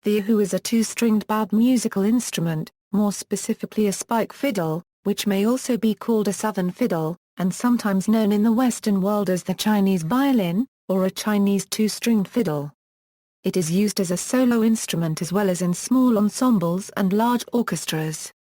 The erhu is a two-stringed bowed musical instrument, more specifically a spike fiddle, which may also be called a southern fiddle, and sometimes known in the Western world as the Chinese violin, or a Chinese two-stringed fiddle. It is used as a solo instrument as well as in small ensembles and large orchestras.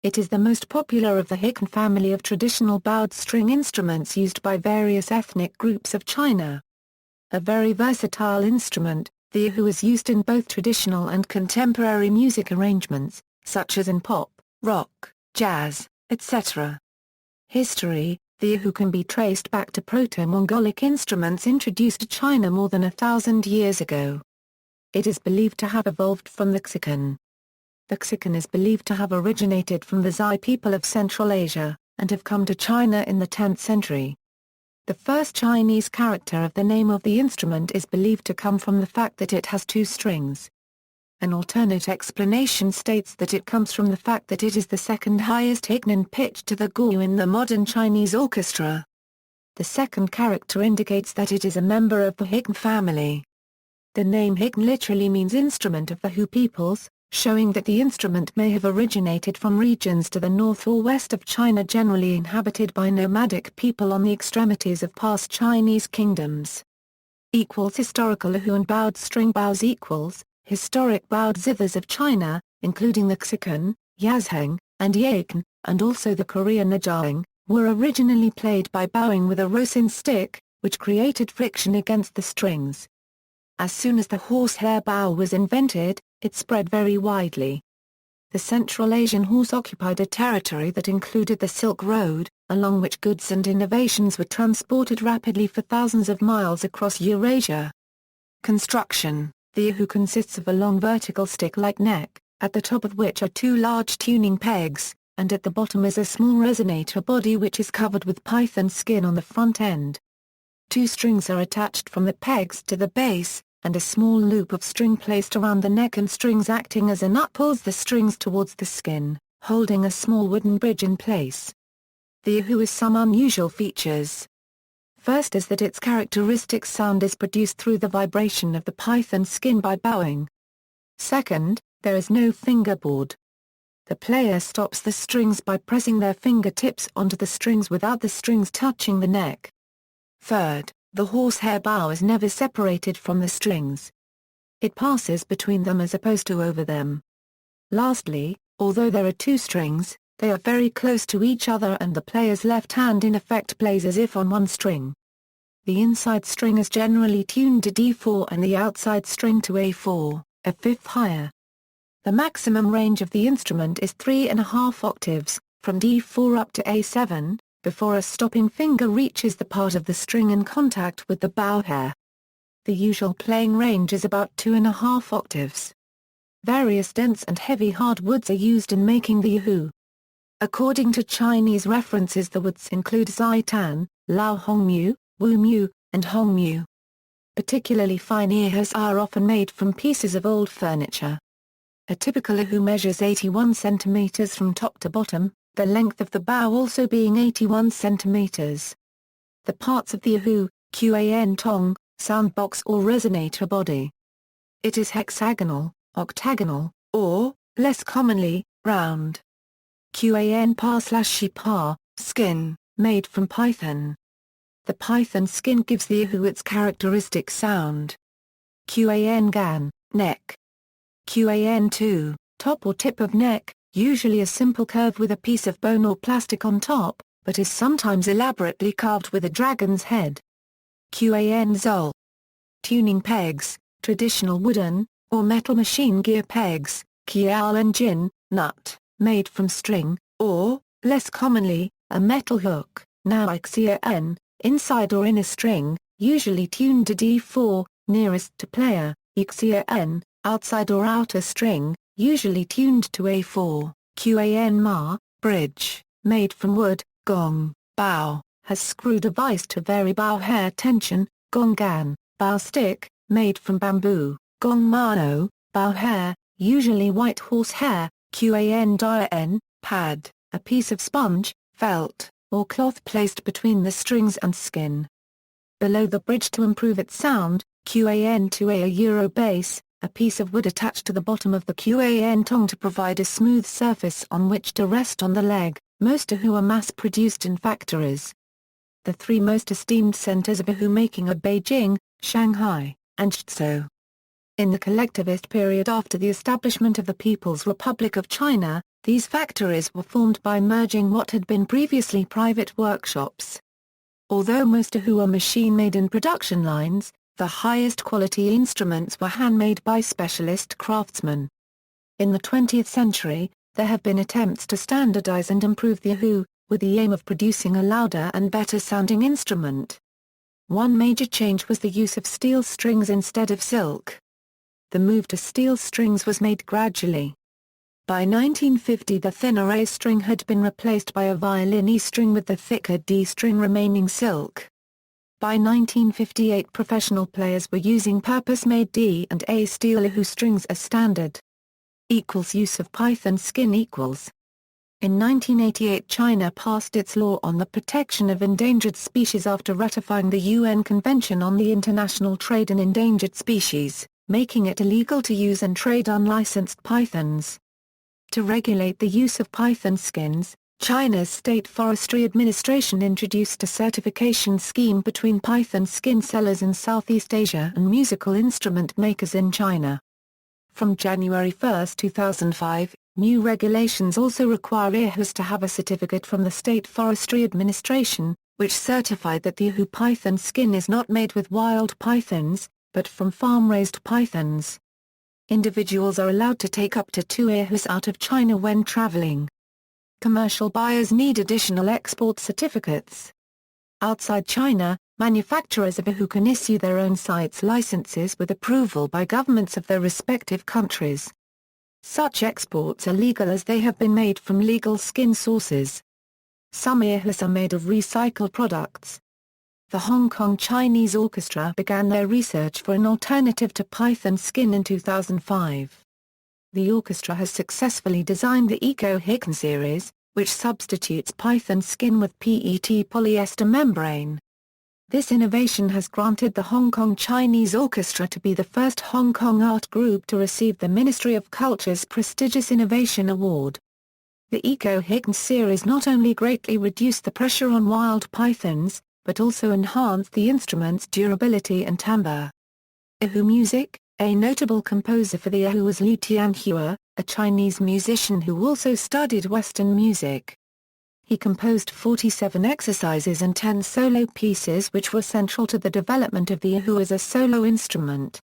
It is the most popular of the huqin family of traditional bowed string instruments used by various ethnic groups of China. A very versatile instrument, the erhu is used in both traditional and contemporary music arrangements, such as in pop, rock, jazz, etc. History: the erhu can be traced back to Proto-Mongolic instruments introduced to China more than 1,000 years ago. It is believed to have evolved from the huqin. The huqin is believed to have originated from the Zhai people of Central Asia, and have come to China in the 10th century. The first Chinese character of the name of the instrument is believed to come from the fact that it has two strings. An alternate explanation states that it comes from the fact that it is the second highest huqin pitch to the gu in the modern Chinese orchestra. The second character indicates that it is a member of the huqin family. The name huqin literally means instrument of the Hu peoples, showing that the instrument may have originated from regions to the north or west of China generally inhabited by nomadic people on the extremities of past Chinese kingdoms. Historical erhu and bowed string bows historic bowed zithers of China, including the huqin, yazheng, and yaken, and also the Korean najang, were originally played by bowing with a rosin stick, which created friction against the strings. As soon as the horsehair bow was invented, it spread very widely. The Central Asian horse occupied a territory that included the Silk Road, along which goods and innovations were transported rapidly for thousands of miles across Eurasia. Construction: the erhu consists of a long vertical stick-like neck, at the top of which are two large tuning pegs, and at the bottom is a small resonator body which is covered with python skin on the front end. Two strings are attached from the pegs to the base, and a small loop of string placed around the neck and strings acting as a nut pulls the strings towards the skin, holding a small wooden bridge in place. The erhu has some unusual features. First is that its characteristic sound is produced through the vibration of the python skin by bowing. Second, there is no fingerboard. The player stops the strings by pressing their fingertips onto the strings without the strings touching the neck. Third, the horsehair bow is never separated from the strings. It passes between them as opposed to over them. Lastly, although there are two strings, they are very close to each other and the player's left hand in effect plays as if on one string. The inside string is generally tuned to D4 and the outside string to A4, a fifth higher. The maximum range of the instrument is 3.5 octaves, from D4 up to A7, before a stopping finger reaches the part of the string in contact with the bow hair. The usual playing range is about 2.5 octaves. Various dense and heavy hardwoods are used in making the erhu. According to Chinese references, the woods include zaitan, lao hongmu, wumu, and hongmu. Particularly fine erhus are often made from pieces of old furniture. A typical erhu measures 81 cm from top to bottom, the length of the bow also being 81 cm. The parts of the erhu, huqin tong, soundbox or resonator body. It is hexagonal, octagonal, or, less commonly, round. Huqin pa/shi-pa, skin, made from python. The python skin gives the erhu its characteristic sound. Huqin gan, neck. Huqin tu, top or tip of neck, usually a simple curve with a piece of bone or plastic on top, but is sometimes elaborately carved with a dragon's head. Huqin zol. Tuning pegs, traditional wooden, or metal machine gear pegs, kiao and jin, nut, made from string, or, less commonly, a metal hook, now huqin, inside or inner string, usually tuned to D4, nearest to player, huqin, outside or outer string, usually tuned to A4, huqin ma, bridge, made from wood, gong, bow, has screw device to vary bow hair tension, gong gan, bow stick, made from bamboo, gong mano, bow hair, usually white horse hair, huqin dian, pad, a piece of sponge, felt, or cloth placed between the strings and skin. Below the bridge to improve its sound, huqin to a euro bass, a piece of wood attached to the bottom of the huqin tong to provide a smooth surface on which to rest on the leg. Most erhu are mass-produced in factories. The three most esteemed centers of erhu making are Beijing, Shanghai, and Zhuzhou. In the collectivist period after the establishment of the People's Republic of China, these factories were formed by merging what had been previously private workshops. Although most erhu are machine-made in production lines, the highest quality instruments were handmade by specialist craftsmen. In the 20th century, there have been attempts to standardize and improve the erhu, with the aim of producing a louder and better-sounding instrument. One major change was the use of steel strings instead of silk. The move to steel strings was made gradually. By 1950 the thinner A string had been replaced by a violin E string with the thicker D string remaining silk. By 1958 professional players were using purpose-made D and A steel erhu strings as standard. Use of python skin equals. In 1988 China passed its law on the protection of endangered species after ratifying the UN Convention on the International Trade in Endangered Species, making it illegal to use and trade unlicensed pythons. To regulate the use of python skins, China's State Forestry Administration introduced a certification scheme between python skin sellers in Southeast Asia and musical instrument makers in China. From January 1, 2005, new regulations also require erhus to have a certificate from the State Forestry Administration, which certified that the erhu python skin is not made with wild pythons, but from farm-raised pythons. Individuals are allowed to take up to 2 erhus out of China when traveling. Commercial buyers need additional export certificates. Outside China, manufacturers of erhu can issue their own sites licenses with approval by governments of their respective countries. Such exports are legal as they have been made from legal skin sources. Some erhus are made of recycled products. The Hong Kong Chinese Orchestra began their research for an alternative to python skin in 2005. The orchestra has successfully designed the huqin series, which substitutes python skin with PET polyester membrane. This innovation has granted the Hong Kong Chinese Orchestra to be the first Hong Kong art group to receive the Ministry of Culture's prestigious Innovation Award. The huqin series not only greatly reduced the pressure on wild pythons, but also enhanced the instrument's durability and timbre. Erhu music. A notable composer for the erhu was Liu Tianhua, a Chinese musician who also studied Western music. He composed 47 exercises and 10 solo pieces which were central to the development of the erhu as a solo instrument.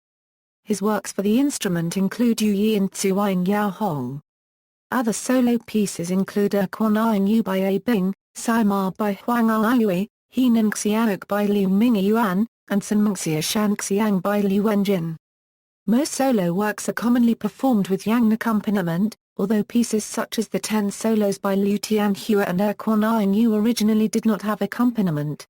His works for the instrument include Yu Yi and Tsuing Yao Hong. Other solo pieces include Quan Ing Yu by A Bing, Sai Ma by Huang Ayue, Henan Xiaok by Liu Ming Yuan, and San Mengxia Shan Xiang by Liu Wenjin. Most solo works are commonly performed with yang accompaniment, although pieces such as the 10 solos by Liu Tianhua and Quan Ing Yu originally did not have accompaniment.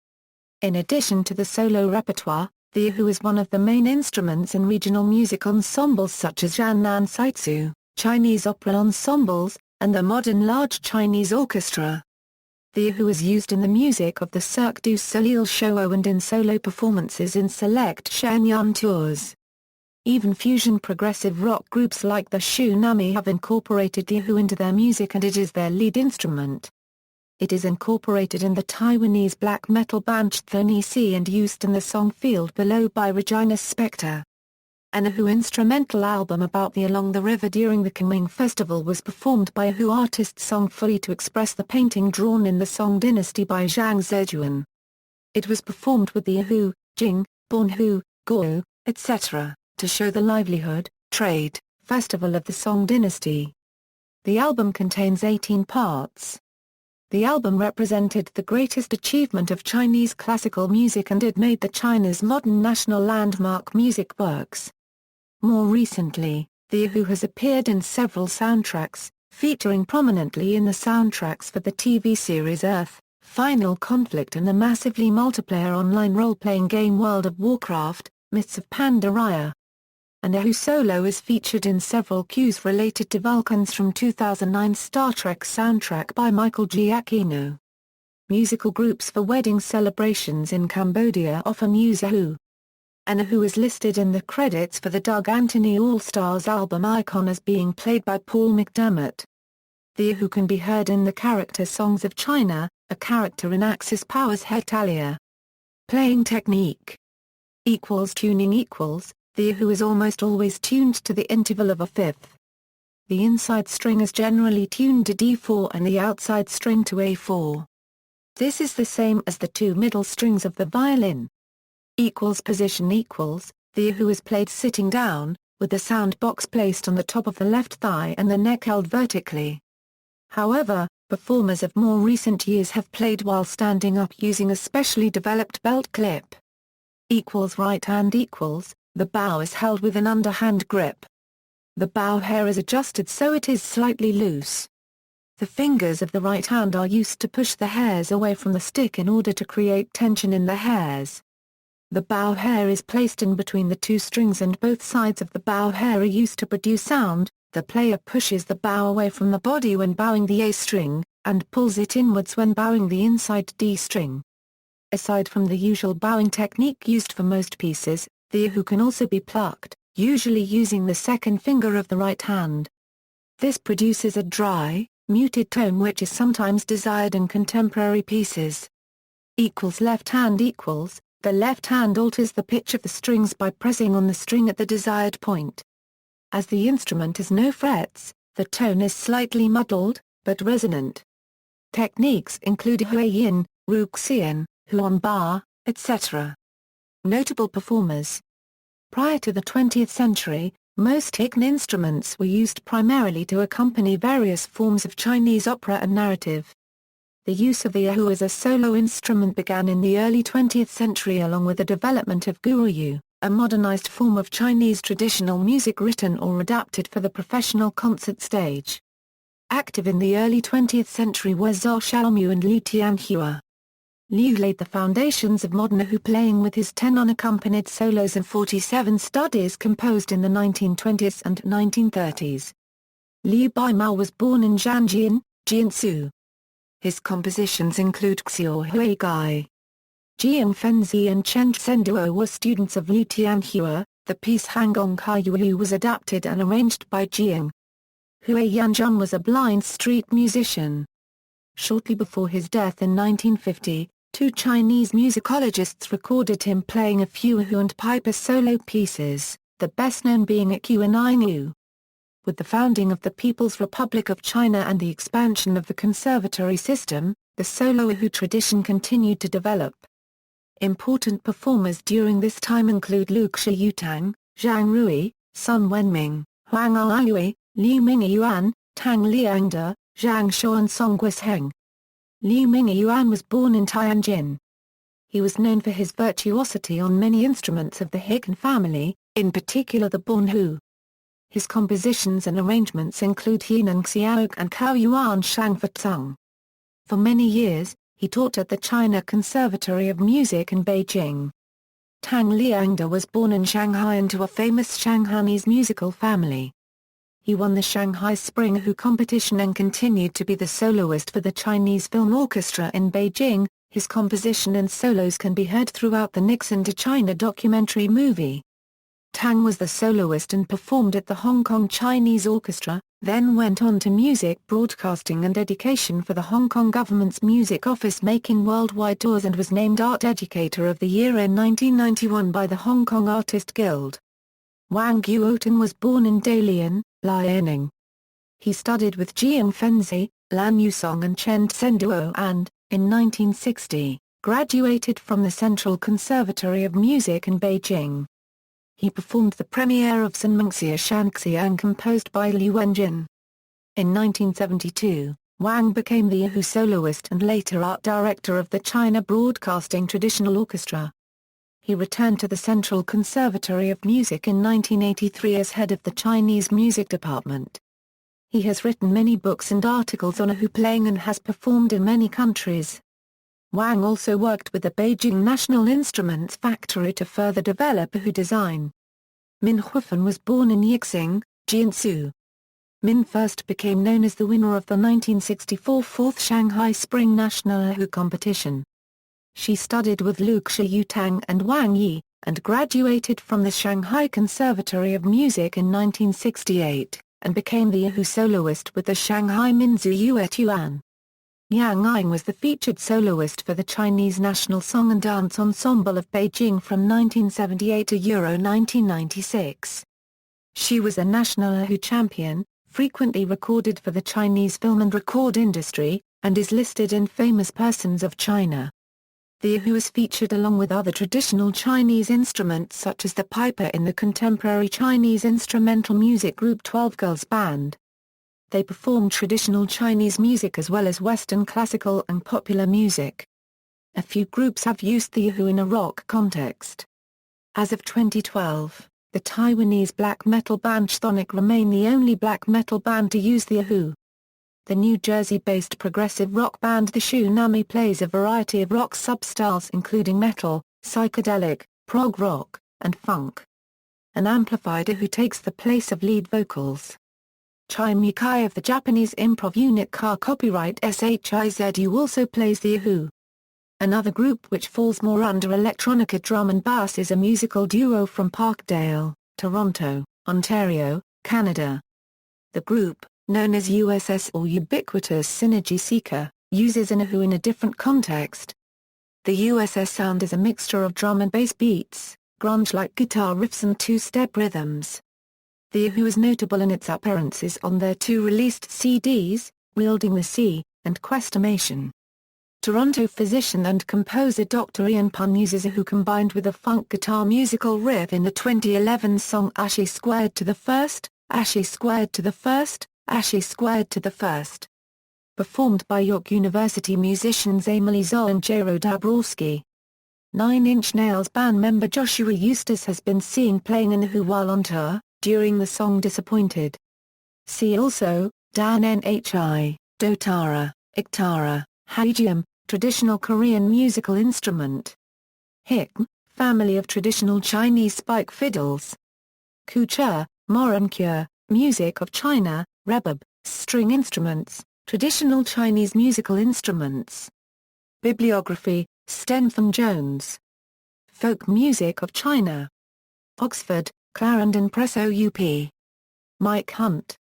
In addition to the solo repertoire, the erhu is one of the main instruments in regional music ensembles such as Zhannan Saitsu, Chinese opera ensembles, and the modern large Chinese orchestra. The erhu is used in the music of the Cirque du Soleil show and in solo performances in select Shenyang tours. Even fusion progressive rock groups like the Tsunami have incorporated the erhu into their music and it is their lead instrument. It is incorporated in the Taiwanese black metal band Chthonici and used in the song Field Below by Regina Spektor. An erhu instrumental album about the Along the River during the Kunming Festival was performed by erhu artist Song Fui to express the painting drawn in the Song Dynasty by Zhang Zhejuan. It was performed with the erhu, jing, bonhu, guo, etc. to show the livelihood, trade, festival of the Song Dynasty. The album contains 18 parts. The album represented the greatest achievement of Chinese classical music and it made the China's modern national landmark music works. More recently, the erhu has appeared in several soundtracks, featuring prominently in the soundtracks for the TV series Earth, Final Conflict and the massively multiplayer online role-playing game World of Warcraft, Myths of Pandaria. An erhu solo is featured in several cues related to Vulcans from 2009 Star Trek soundtrack by Michael Giacchino. Musical groups for wedding celebrations in Cambodia often use erhu. An Erhu is listed in the credits for the Doug Anthony All-Stars album Icon as being played by Paul McDermott. The Erhu can be heard in the character Songs of China, a character in Axis Power's Hetalia. Playing technique. Tuning equals, the Erhu is almost always tuned to the interval of a fifth. The inside string is generally tuned to D4 and the outside string to A4. This is the same as the two middle strings of the violin. Position equals, the Erhu is played sitting down, with the sound box placed on the top of the left thigh and the neck held vertically. However, performers of more recent years have played while standing up using a specially developed belt clip. Right hand equals, the bow is held with an underhand grip. The bow hair is adjusted so it is slightly loose. The fingers of the right hand are used to push the hairs away from the stick in order to create tension in the hairs. The bow hair is placed in between the two strings and both sides of the bow hair are used to produce sound. The player pushes the bow away from the body when bowing the A string, and pulls it inwards when bowing the inside D string. Aside from the usual bowing technique used for most pieces, the Erhu can also be plucked, usually using the second finger of the right hand. This produces a dry, muted tone which is sometimes desired in contemporary pieces. Left hand equals, the left hand alters the pitch of the strings by pressing on the string at the desired point. As the instrument has no frets, the tone is slightly muddled, but resonant. Techniques include huqin, huqin, huan ba, etc. Notable performers. Prior to the 20th century, most huqin instruments were used primarily to accompany various forms of Chinese opera and narrative. The use of the Erhu as a solo instrument began in the early 20th century along with the development of guoyu, a modernized form of Chinese traditional music written or adapted for the professional concert stage. Active in the early 20th century were Zhou Xiaomu and Liu Tianhua. Liu laid the foundations of modern Erhu playing with his 10 unaccompanied solos and 47 studies composed in the 1920s and 1930s. Liu Baimao was born in Jianjin, Jiangsu. His compositions include Xiao Hui Gai. Jiang Fenzi and Chen Zhenduo were students of Liu Tianhua. The piece Hangong Kaiyu was adapted and arranged by Jiang. Hui Yanzhong was a blind street musician. Shortly before his death in 1950, two Chinese musicologists recorded him playing a few Erhu and piper solo pieces, the best known being Iqiu and Ainu. With the founding of the People's Republic of China and the expansion of the conservatory system, the solo Erhu tradition continued to develop. Important performers during this time include Liu Yutang, Zhang Rui, Sun Wenming, Huang Aoyue, Liu Mingyuan, Tang Liangde, Zhang Shou and Song Guisheng. Liu Mingyuan was born in Tianjin. He was known for his virtuosity on many instruments of the huqin family, in particular the bonhu. His compositions and arrangements include Hinan Xiaog and Kao Yuan Shangfatsung. For many years, he taught at the China Conservatory of Music in Beijing. Tang Liangde was born in Shanghai into a famous Shanghainese musical family. He won the Shanghai Spring Erhu competition and continued to be the soloist for the Chinese Film Orchestra in Beijing. His composition and solos can be heard throughout the Nixon to China documentary movie. Tang was the soloist and performed at the Hong Kong Chinese Orchestra, then went on to music broadcasting and education for the Hong Kong government's music office, making worldwide tours, and was named Art Educator of the Year in 1991 by the Hong Kong Artist Guild. Wang Guotan was born in Dalian, Liaoning. He studied with Jiang Fenzi, Lan Yusong and Chen Zhenduo and, in 1960, graduated from the Central Conservatory of Music in Beijing. He performed the premiere of Sanmengxia Shanxiang composed by Liu Wenjin. In 1972, Wang became the Erhu soloist and later art director of the China Broadcasting Traditional Orchestra. He returned to the Central Conservatory of Music in 1983 as head of the Chinese music department. He has written many books and articles on Erhu playing and has performed in many countries. Wang also worked with the Beijing National Instruments Factory to further develop Erhu design. Min Huifan was born in Yixing, Jiangsu. Min first became known as the winner of the 1964 4th Shanghai Spring National Erhu competition. She studied with Liu Yutang and Wang Yi, and graduated from the Shanghai Conservatory of Music in 1968, and became the Erhu soloist with the Shanghai Minzu Yuan. Yang Ying was the featured soloist for the Chinese National Song and Dance Ensemble of Beijing from 1978 to Euro 1996. She was a national Erhu champion, frequently recorded for the Chinese film and record industry, and is listed in Famous Persons of China. The Erhu is featured along with other traditional Chinese instruments such as the piper in the contemporary Chinese instrumental music group 12 Girls Band. They perform traditional Chinese music as well as Western classical and popular music. A few groups have used the Erhu in a rock context. As of 2012, the Taiwanese black metal band Chthonic remain the only black metal band to use the Erhu. The New Jersey-based progressive rock band The Tsunami plays a variety of rock substyles including metal, psychedelic, prog rock, and funk. An amplified Erhu takes the place of lead vocals. Chai Mukai of the Japanese improv unit Car Copyright SHIZU also plays the Erhu. Another group which falls more under electronica drum and bass is a musical duo from Parkdale, Toronto, Ontario, Canada. The group, known as USS or Ubiquitous Synergy Seeker, uses an Erhu in a different context. The USS sound is a mixture of drum and bass beats, grunge-like guitar riffs and two-step rhythms. The Erhu is notable in its appearances on their two released CDs, Wielding the Sea, and Questimation. Toronto physician and composer Dr. Ian Pun uses Erhu combined with a funk guitar musical riff in the 2011 song Ashe Squared to the First, Ashe Squared to the First, Ashe Squared to the First. Performed by York University musicians Emily Zoll and Jero Dabrowski. Nine Inch Nails band member Joshua Eustace has been seen playing an Erhu while on tour, during the song Disappointed. See also, Dan Nhi, Dotara, Iktara, Haegeum, traditional Korean musical instrument. Huqin, family of traditional Chinese spike fiddles. Kucha, Morenkure, music of China, rebab, string instruments, traditional Chinese musical instruments. Bibliography, Stentham Jones. Folk music of China. Oxford, Clarendon Press OUP. Mike Hunt.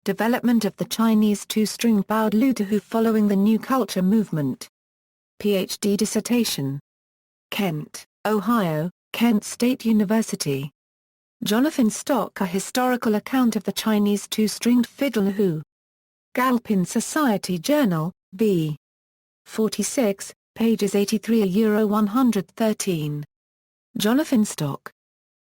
Development of the Chinese two-string bowed lute Erhu following the New Culture movement. Ph.D. dissertation. Kent, Ohio, Kent State University. Jonathan Stock A historical account of the Chinese two-stringed fiddle Erhu. Galpin Society Journal, v. 46, pages 83 Euro 113. Jonathan Stock.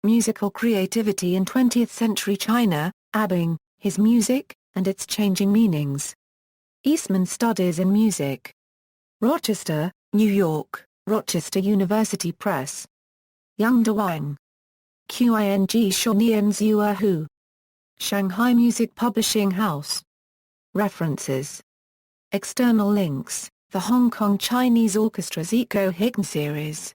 Musical Creativity in 20th-Century China, Abing, His Music, and Its Changing Meanings. Eastman Studies in Music. Rochester, New York, Rochester University Press. Youngda Wang. Qing Shonian Erhu. Shanghai Music Publishing House. References. External links, the Hong Kong Chinese Orchestra's Eco Huqin series.